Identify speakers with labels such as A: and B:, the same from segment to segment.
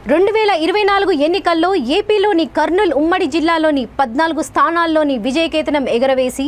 A: 2024 ఎన్నికల్లో ఏపీలోని కర్నూలు ఉమ్మడి జిల్లాలోని 14 స్థానాల్లోని విజయకేతనం ఎగరవేసి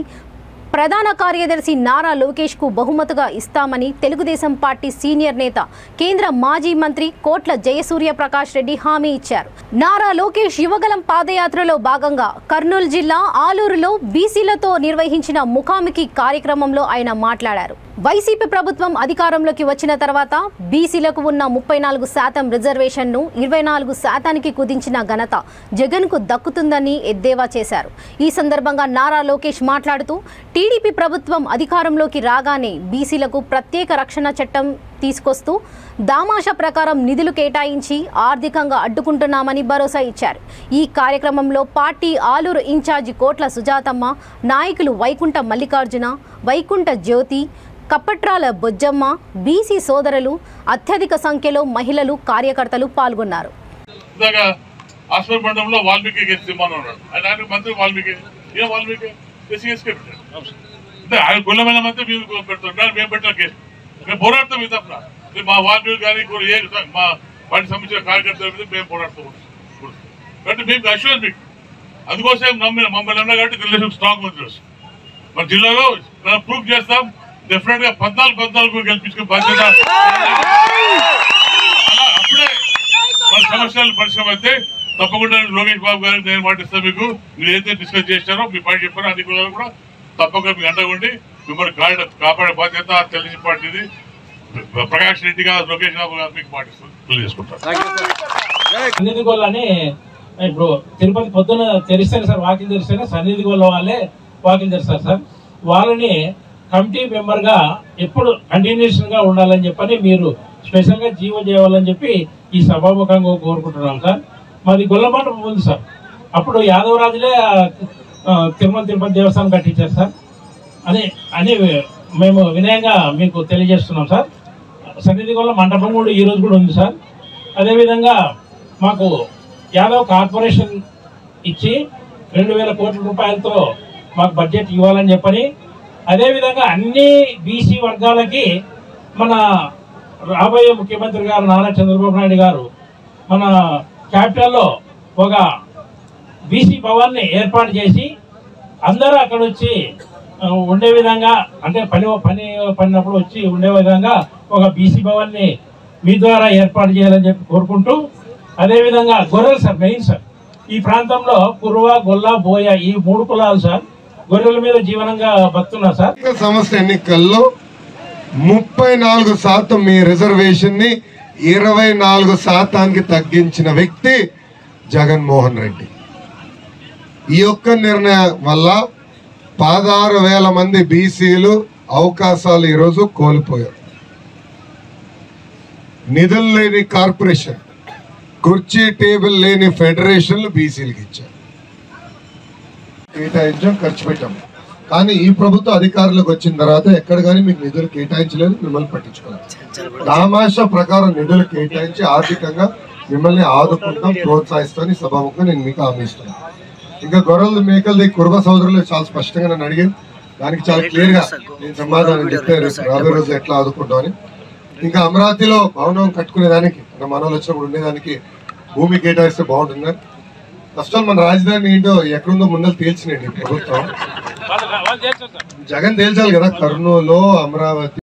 A: ప్రధాన కార్యదర్శి నారా లోకేష్ కు బహుమతిగా ఇస్తామని తెలుగుదేశం పార్టీ సీనియర్ నేత కేంద్ర మాజీ మంత్రి కోట్ల జయసూర్య ప్రకాష్ రెడ్డి హామీ ఇచ్చారు. నారా లోకేష్ యువగలం పాదయాత్రలో భాగంగా కర్నూలు జిల్లా ఆలూరులో బీసీలతో నిర్వహించిన ముఖాముఖి కార్యక్రమంలో ఆయన మాట్లాడారు. వైసీపీ ప్రభుత్వం అధికారంలోకి వచ్చిన తర్వాత బీసీలకు ఉన్న 34% రిజర్వేషన్ను 24%కి కుదించిన ఘనత జగన్ కు దక్కుతుందని ఎద్దేవా చేశారు. ఈ సందర్భంగా నారా లోకేష్ మాట్లాడుతూ టీడీపీ ప్రభుత్వం అధికారంలోకి రాగానే బీసీలకు ప్రత్యేక రక్షణ చట్టం తీసుకొస్తూ దామాషా ప్రకారం నిధులు కేటాయించి ఆర్థికంగా అడ్డుకుంటున్నామని భరోసా ఇచ్చారు. ఈ కార్యక్రమంలో పార్టీ ఆలూరు ఇన్ఛార్జి కోట్ల సుజాతమ్మ, నాయకులు వైకుంఠ మల్లికార్జున, వైకుంఠ జ్యోతి, కప్పట్రాల బొజ్జమ్మ, బీసీ సోదరులు, అత్యధిక సంఖ్యలో మహిళలు, కార్యకర్తలు పాల్గొన్నారు.
B: అందుకోసం మమ్మల్ని అన్నా కాబట్టి తెలుగుదేశం స్ట్రాంగ్ మంత్రి మన జిల్లాలో ప్రూఫ్ చేస్తాం. డెఫినెట్ గా 14 గెలిపించుకునే బాధ్యత. అప్పుడే మన సమస్యలు పరిశ్రమ అయితే తప్పకుండా లోకేష్ బాబు గారికి నేను మాటిస్తాను. మీకు మీరు ఏదైతే డిస్కస్ చేస్తారో మీ పార్టీ చెప్పారో అన్ని కులాలు కూడా తప్పకుండా మీకు అండగుండి మిమ్మల్ని కాపాడే బాధ్యత తెలుగుదేశం పార్టీది. ప్రకాష్ రెడ్డిగా లోకేష్ బాబు గారు మీకు మాటిస్తాను తెలియజేసుకుంటారు.
C: సన్నిధి గోళ్ళని ఇప్పుడు తిరుపతి పొద్దున తెరిస్తేనే సార్ వాకింగ్ తెరిస్తేనే సన్నిధి గోళ్ళ వాళ్ళే వాకింగ్ తెరుస్తారు సార్. వాళ్ళని కమిటీ మెంబర్ గా ఎప్పుడు కంటిన్యూషన్ గా ఉండాలని చెప్పని మీరు స్పెషల్ గా జీవో చేయాలని చెప్పి ఈ సభాముఖంగా కోరుకుంటున్నాం సార్. మాది గొల్లమండపం ఉంది సార్. అప్పుడు యాదవరాజులే తిరుపతి దేవస్థానం కట్టించారు సార్. అని మేము వినయంగా మీకు తెలియజేస్తున్నాం సార్. సన్నిధి గొల్ల మండపం కూడా ఈ రోజు కూడా ఉంది సార్. అదేవిధంగా మాకు యాదవ్ కార్పొరేషన్ ఇచ్చి 2000 కోట్ల రూపాయలతో మాకు బడ్జెట్ ఇవ్వాలని చెప్పని, అదేవిధంగా అన్ని బీసీ వర్గాలకి మన రాబోయే ముఖ్యమంత్రి గారు నారా చంద్రబాబు నాయుడు గారు మన క్యాపిటల్లో ఒక బీసీ భవన్ని ఏర్పాటు చేసి అందరూ అక్కడ వచ్చి ఉండే విధంగా, అంటే పడినప్పుడు వచ్చి ఉండే విధంగా ఒక బీసీ భవన్ని మీ ద్వారా ఏర్పాటు చేయాలని చెప్పి కోరుకుంటూ, అదేవిధంగా గొర్రెలు సార్ మెయిన్ సార్. ఈ ప్రాంతంలో కురువ, గొల్ల, బోయ ఈ 3 కులాలు సార్ గొర్రెల మీద జీవనంగా బతున్నారు సార్.
D: సంస్థ ఎన్నికల్లో 34% మీ రిజర్వేషన్ ని 24%కి తగ్గించిన వ్యక్తి జగన్మోహన్ రెడ్డి. ఈ యొక్క నిర్ణయం వల్ల 16,000 మంది బీసీలు అవకాశాలు ఈరోజు కోల్పోయారు. నిధులు లేని కార్పొరేషన్, కుర్చీ టేబుల్ లేని ఫెడరేషన్లు బీసీలకు ఇచ్చారు, కేటాయించాం, ఖర్చు పెట్టాం. కానీ ఈ ప్రభుత్వం అధికారులకు వచ్చిన తర్వాత ఎక్కడ కానీ మీకు నిధులు కేటాయించలేదు, మిమ్మల్ని పట్టించుకోలేదు. దామాషా ప్రకారం నిధులు కేటాయించి ఆర్థికంగా మిమ్మల్ని ఆదుకుంటాం, ప్రోత్సహిస్తామని సభాముఖంగా నేను మీకు హామీ ఇస్తున్నాను. ఇంకా గొర్రెలు, మేకలది కుర్బ సోదరులు చాలా స్పష్టంగా నన్ను అడిగాను. దానికి చాలా క్లియర్ గా నేను సమాధానం చెప్పాను రాబోయే రోజు ఎట్లా ఆదుకుంటామని. ఇంకా అమరావతిలో భవనం కట్టుకునేదానికి మనోళ్ళు వచ్చినప్పుడు ఉండేదానికి భూమి కేటాయిస్తే బాగుంటుంది. ఫస్ట్ ఆల్ మన రాజధాని ఏంటో ఎక్కడుందో ముందర తేల్చినండి ప్రభుత్వం. జగన్ తేల్చాలి కదా, కర్నూలు, అమరావతి.